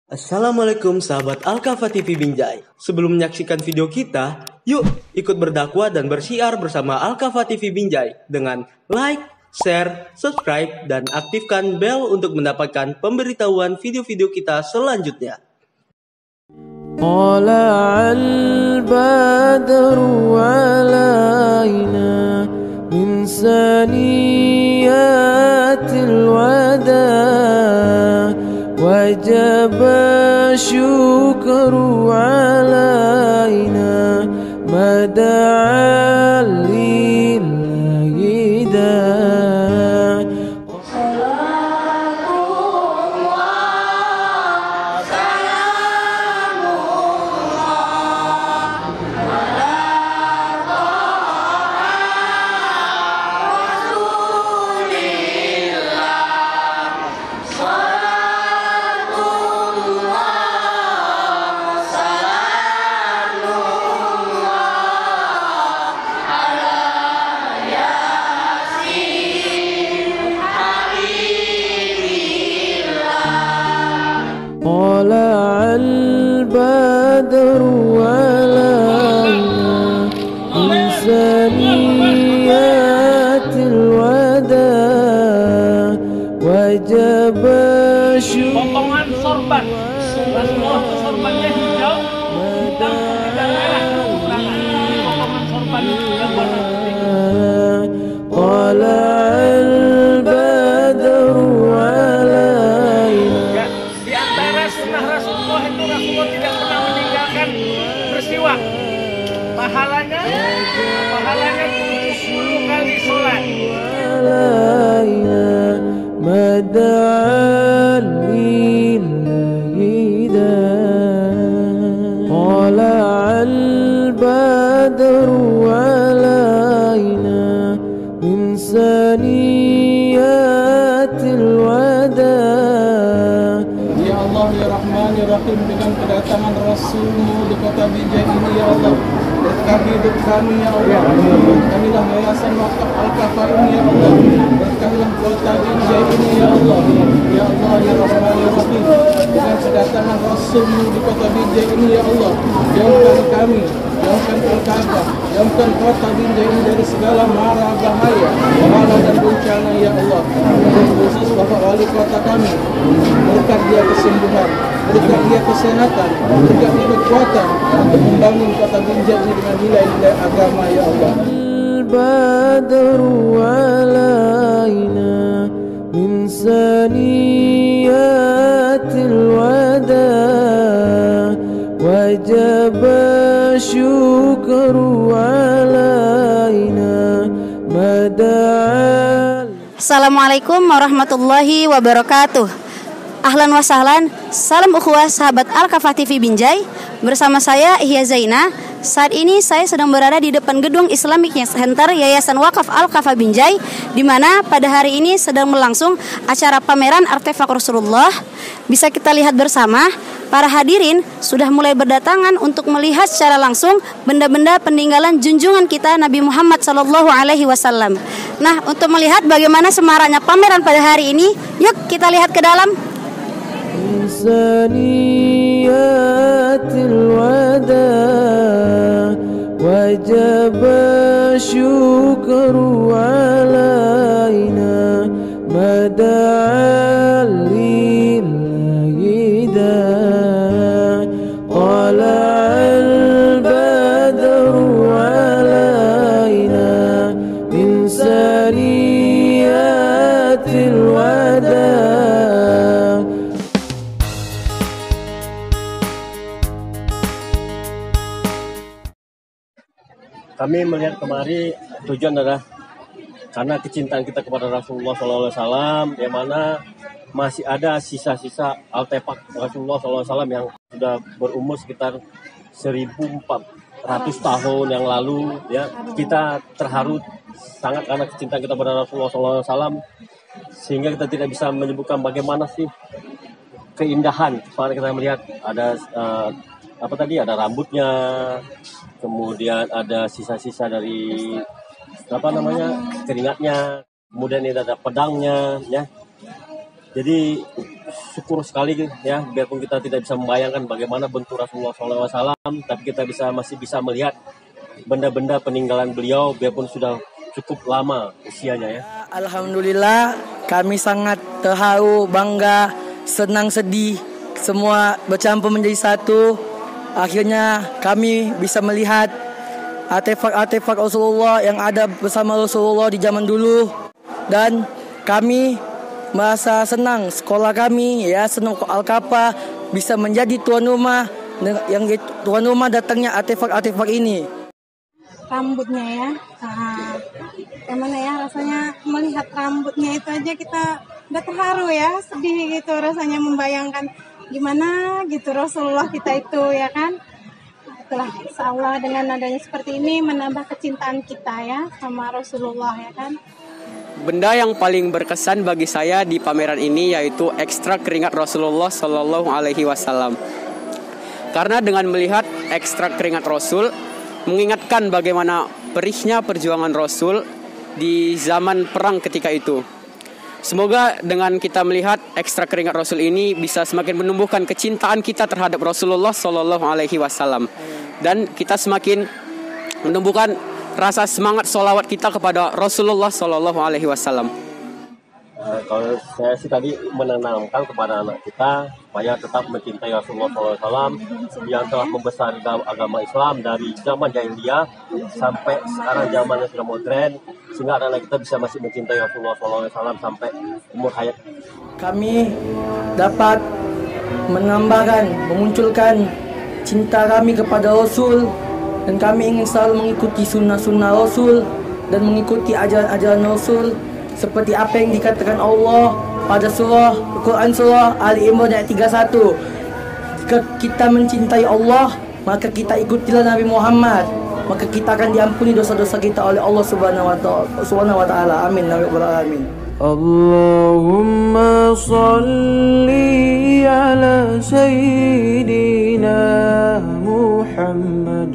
Assalamualaikum sahabat Al-Kafa TV Binjai. Sebelum menyaksikan video kita, yuk ikut berdakwah dan bersiar bersama Al-Kafa TV Binjai dengan like, share, subscribe, dan aktifkan bel untuk mendapatkan pemberitahuan video-video kita selanjutnya. طلع البدر علينا من ثنيات الوداع وجب الشكر علينا ما دعا لله داع. طلع البدر علينا من ثنيات الوداع وجب potongan sorban Rasulullah sorbannya hijau hitam tidak merah potongan sorban yang warna putih. طلع البدر علينا. Ya, di antara sunnah Rasulullah itu Rasulullah tidak pernah meninggalkan bersiwak. Pahalanya 70 kali sholat. علينا ما دعا لله داع. طلع البدر علينا من ثنيات الوداع. Ya Allah, ya Rahman, ya Rahim, dengan kedatangan Rasul-Mu di kota Binjai ini, ya Allah, berkah hidup kami, ya Allah. Berkahilah Yayasan Wakaf Al-Kafa ini, ya Allah. Berkahilah kota Binjai ini, ya Allah. Ya Allah, ya Rahman, ya Rahim, dengan kedatangan Rasul-Mu di kota Binjai ini, ya Allah, jauhkan kami, jauhkan Al-Kafa, jauhkan kota Binjai ini dari segala mara bahaya, bala dan bencana, ya Allah. Khusus Bapak Wali Kota kami, berkat dia kesembuhan, berkat dia kesehatan, berkat dia kekuatan untuk membangun kota Binjai ini dengan nilai-nilai agama, ya Allah. البدر علينا من ثنيات الوداع وجب الشكر علينا ما دعا. Assalamualaikum warahmatullahi wabarakatuh. Ahlan wa sahlan. Salam ukhuwah sahabat Al-Kafa TV Binjai. Bersama saya Ihya Zaina. Saat ini saya sedang berada di depan gedung Islamic Center Yayasan Wakaf Al-Kafa Binjai, di mana pada hari ini sedang berlangsung acara pameran artefak Rasulullah. Bisa kita lihat bersama, para hadirin sudah mulai berdatangan untuk melihat secara langsung benda-benda peninggalan junjungan kita Nabi Muhammad SAW. Nah, untuk melihat bagaimana semaraknya pameran pada hari ini, yuk kita lihat ke dalam. ثنيات الوداع وجب الشكر علينا ما دعا لله داع. طلع البدر علينا من ثنيات الوداع. Kami melihat kemari tujuan adalah karena kecintaan kita kepada Rasulullah SAW, yang mana masih ada sisa-sisa artefak Rasulullah SAW yang sudah berumur sekitar 1400 tahun yang lalu. Ya, kita terharu sangat karena kecintaan kita kepada Rasulullah SAW, sehingga kita tidak bisa menyebutkan bagaimana sih keindahan. Soalnya kita melihat ada ada rambutnya, kemudian ada sisa-sisa dari keringatnya, kemudian ini ada pedangnya, ya. Jadi syukur sekali ya, biarpun kita tidak bisa membayangkan bagaimana bentuk Rasulullah SAW, tapi kita masih bisa melihat benda-benda peninggalan beliau biarpun sudah cukup lama usianya ya. Alhamdulillah, kami sangat terharu, bangga, senang, sedih, semua bercampur menjadi satu. Akhirnya kami bisa melihat artefak-artefak Rasulullah yang ada bersama Rasulullah di zaman dulu, dan kami merasa senang, sekolah kami ya senang Al-Kafah bisa menjadi tuan rumah, yang tuan rumah datangnya artefak-artefak ini. Rambutnya ya, gimana ya rasanya melihat rambutnya itu aja kita udah terharu ya, sedih gitu rasanya membayangkan gimana gitu Rasulullah kita itu ya kan. Itulah insyaallah dengan adanya seperti ini menambah kecintaan kita ya sama Rasulullah ya kan. Benda yang paling berkesan bagi saya di pameran ini yaitu ekstrak keringat Rasulullah Shallallahu Alaihi Wasallam. Karena dengan melihat ekstrak keringat Rasul, mengingatkan bagaimana perihnya perjuangan Rasul di zaman perang ketika itu. Semoga dengan kita melihat ekstrak keringat Rasul ini bisa semakin menumbuhkan kecintaan kita terhadap Rasulullah Shallallahu Alaihi Wasallam, dan kita semakin menumbuhkan rasa semangat sholawat kita kepada Rasulullah Shallallahu Alaihi Wasallam. Kalau saya sih tadi menanamkan kepada anak kita supaya tetap mencintai Rasulullah SAW yang telah membesarkan agama Islam dari zaman jahiliyah sampai sekarang zaman yang sudah modern, sehingga anak kita bisa masih mencintai Rasulullah SAW sampai umur hayat. Kami dapat menambahkan, memunculkan cinta kami kepada Rasul, dan kami ingin selalu mengikuti sunnah-sunnah Rasul dan mengikuti ajaran-ajaran Rasul seperti apa yang dikatakan Allah pada Quran surah Ali Imran ayat 31. Jika kita mencintai Allah, maka kita ikutilah Nabi Muhammad, maka kita akan diampuni dosa-dosa kita oleh Allah Subhanahu wa taala. Amin ya rabbal alamin. Allahumma salli ala sayyidina Muhammad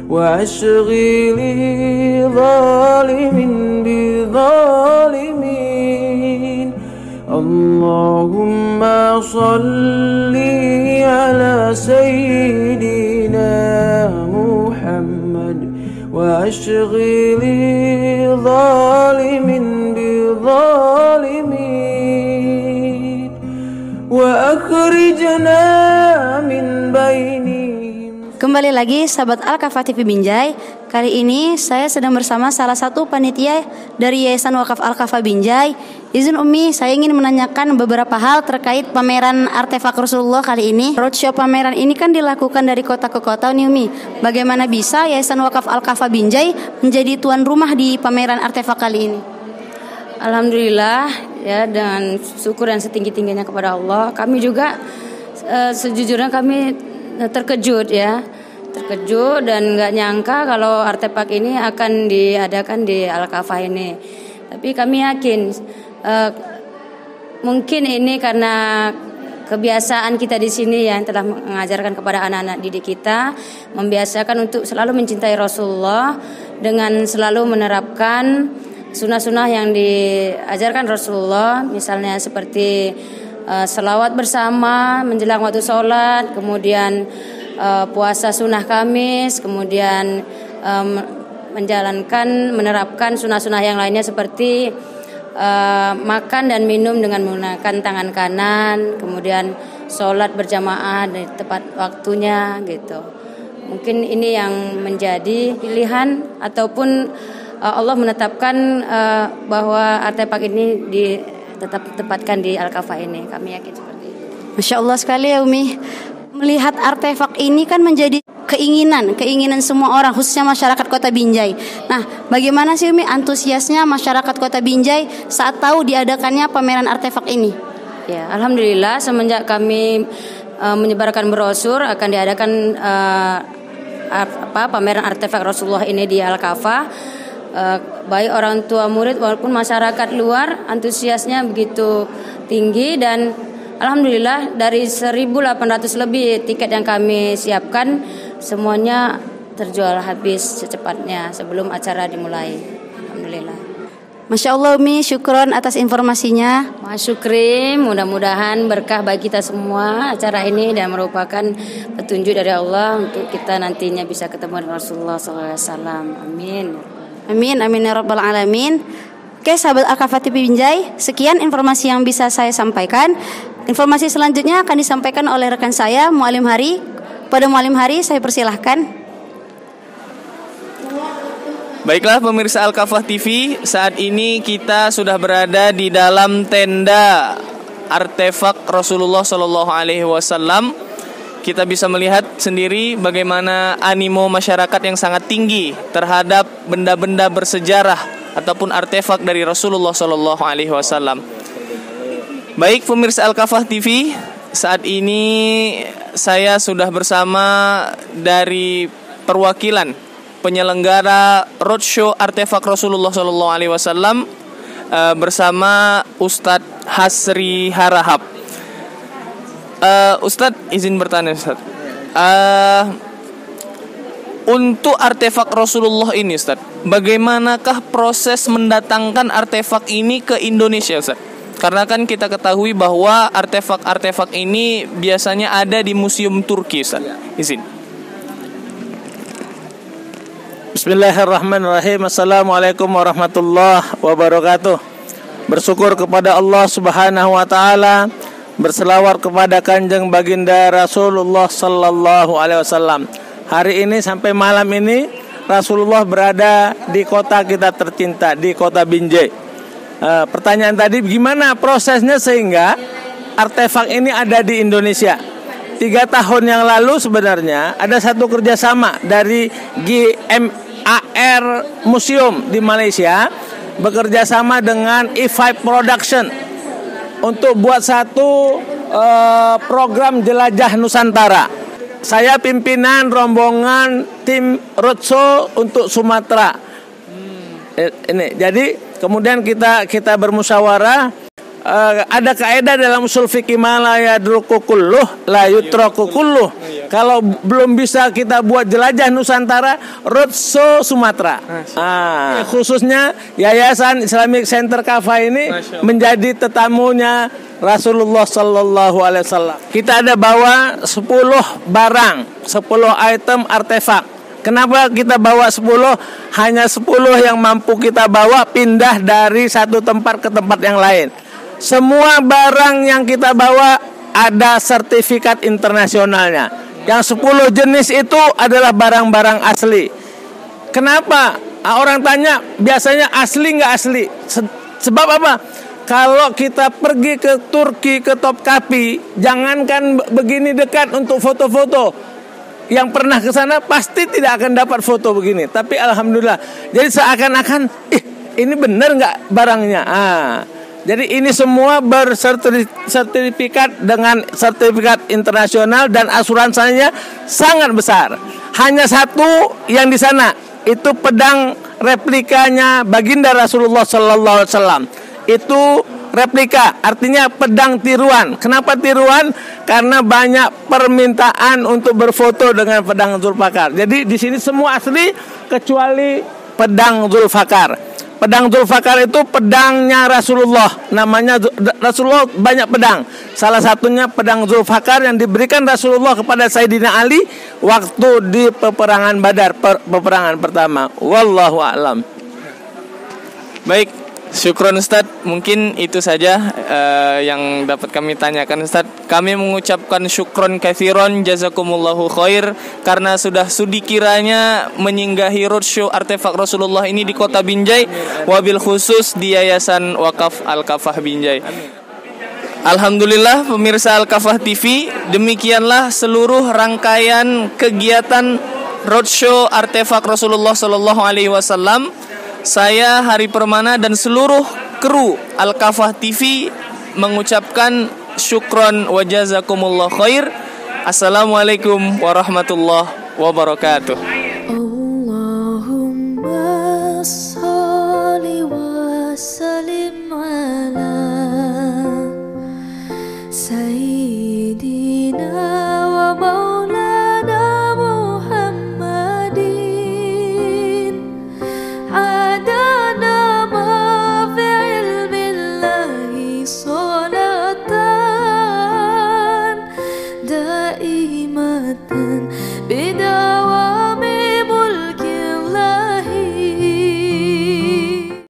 wa ashghili zalimin bi zalimin. Allahumma salli ala sayyidina Muhammad wa ashghili zalimin bi zalimin wa akhrijna min bainihim. Kembali lagi sahabat Al-Kafah TV Binjai. Kali ini saya sedang bersama salah satu panitia dari Yayasan Wakaf Al-Kafah Binjai. Izin Umi, saya ingin menanyakan beberapa hal terkait pameran artefak Rasulullah kali ini. Roadshow pameran ini kan dilakukan dari kota ke kota nih Umi. Bagaimana bisa Yayasan Wakaf Al-Kafah Binjai menjadi tuan rumah di pameran artefak kali ini? Alhamdulillah ya, dengan syukur dan setinggi-tingginya kepada Allah. Kami juga sejujurnya kami terkejut dan nggak nyangka kalau artefak ini akan diadakan di Al-Kafah ini. Tapi kami yakin mungkin ini karena kebiasaan kita di sini yang telah mengajarkan kepada anak-anak didik kita, membiasakan untuk selalu mencintai Rasulullah dengan selalu menerapkan sunnah-sunnah yang diajarkan Rasulullah, misalnya seperti selawat bersama menjelang waktu sholat, kemudian puasa sunnah Kamis, kemudian menerapkan sunnah-sunnah yang lainnya seperti makan dan minum dengan menggunakan tangan kanan, kemudian sholat berjamaah di tepat waktunya gitu. Mungkin ini yang menjadi pilihan ataupun Allah menetapkan bahwa artefak ini tetap ditempatkan di Al-Kafah ini. Kami yakin seperti itu. Masya Allah sekali ya Umi. Melihat artefak ini kan menjadi keinginan semua orang, khususnya masyarakat Kota Binjai. Nah, bagaimana sih Umi antusiasnya masyarakat Kota Binjai saat tahu diadakannya pameran artefak ini? Ya, alhamdulillah semenjak kami menyebarkan brosur akan diadakan pameran artefak Rasulullah ini di Al-Kafah. Baik orang tua murid maupun masyarakat luar antusiasnya begitu tinggi, dan alhamdulillah dari 1.800 lebih tiket yang kami siapkan semuanya terjual habis secepatnya sebelum acara dimulai. Alhamdulillah. Masya Allah Umi, syukron atas informasinya. Mas Syukri, mudah-mudahan berkah bagi kita semua acara ini dan merupakan petunjuk dari Allah untuk kita nantinya bisa ketemu dengan Rasulullah SAW. Amin. Amin, amin ya rabbal alamin. Oke sahabat Al-Kafah TV Binjai, sekian informasi yang bisa saya sampaikan. Informasi selanjutnya akan disampaikan oleh rekan saya Mualim Hari. Pada Mualim Hari saya persilahkan. Baiklah pemirsa Al-Kafah TV, saat ini kita sudah berada di dalam tenda artefak Rasulullah Shallallahu Alaihi Wasallam. Kita bisa melihat sendiri bagaimana animo masyarakat yang sangat tinggi terhadap benda-benda bersejarah ataupun artefak dari Rasulullah Shallallahu Alaihi Wasallam. Baik pemirsa Al-Kafah TV, saat ini saya sudah bersama dari perwakilan penyelenggara roadshow artefak Rasulullah Shallallahu Alaihi Wasallam bersama Ustadz Hasri Harahap. Ustadz izin bertanya Ustadz, untuk artefak Rasulullah ini Ustadz, bagaimanakah proses mendatangkan artefak ini ke Indonesia Ustadz? Karena kan kita ketahui bahwa artefak-artefak ini biasanya ada di museum Turki Ustadz. Izin. Bismillahirrahmanirrahim. Assalamualaikum warahmatullahi wabarakatuh. Bersyukur kepada Allah Subhanahu wa taala, berselawat kepada Kanjeng Baginda Rasulullah sallallahu alaihi wasallam. Hari ini sampai malam ini Rasulullah berada di kota kita tercinta, di kota Binjai. Pertanyaan tadi, gimana prosesnya sehingga artefak ini ada di Indonesia? 3 tahun yang lalu sebenarnya ada satu kerjasama dari GMAR Museum di Malaysia bekerja sama dengan E5 Production untuk buat satu program jelajah Nusantara. Saya pimpinan rombongan tim roadshow untuk Sumatera. Ini jadi kemudian kita bermusyawarah. Ada kaidah dalam usul fikih la yadruku kulluh la yutraku kulluh. Kalau belum bisa kita buat jelajah Nusantara, roadshow Sumatera. Khususnya Yayasan Islamic Center Kafah ini menjadi tetamunya Rasulullah Sallallahu Alaihi Wasallam. Kita ada bawa 10 barang, 10 item artefak. Kenapa kita bawa 10? Hanya 10 yang mampu kita bawa pindah dari satu tempat ke tempat yang lain. Semua barang yang kita bawa ada sertifikat internasionalnya. Yang 10 jenis itu adalah barang-barang asli. Kenapa? Orang tanya biasanya asli nggak asli. Sebab apa? Kalau kita pergi ke Turki, ke Topkapi, jangankan begini dekat untuk foto-foto. Yang pernah ke sana pasti tidak akan dapat foto begini. Tapi alhamdulillah, jadi seakan-akan ini benar nggak barangnya. Jadi ini semua bersertifikat dengan sertifikat internasional dan asuransinya sangat besar. Hanya satu yang di sana itu pedang replikanya baginda Rasulullah Sallallahu Alaihi Wasallam. Itu replika, artinya pedang tiruan. Kenapa tiruan? Karena banyak permintaan untuk berfoto dengan pedang Zulfakar. Jadi di sini semua asli kecuali pedang Zulfakar. Pedang Zulfakar itu pedangnya Rasulullah. Namanya Rasulullah banyak pedang. Salah satunya pedang Zulfakar yang diberikan Rasulullah kepada Sayyidina Ali waktu di peperangan Badar, peperangan pertama. Wallahu a'lam. Baik, syukron Ustaz. Mungkin itu saja yang dapat kami tanyakan Ustaz. Kami mengucapkan syukron katsiron jazakumullahu khair karena sudah sudi kiranya menyinggahi roadshow artefak Rasulullah ini di kota Binjai, wabil khusus di Yayasan Wakaf Al-Kafah Binjai. Alhamdulillah pemirsa Al-Kafah TV, demikianlah seluruh rangkaian kegiatan roadshow artefak Rasulullah Sallallahu Alaihi Wasallam. Saya Hari Permana dan seluruh kru Al-Kafah TV mengucapkan syukron wa jazakumullah khair. Assalamualaikum warahmatullahi wabarakatuh. Allahumma sholli wa sallim ala sayyidina wa maulana Muhammadin adana ma كلمة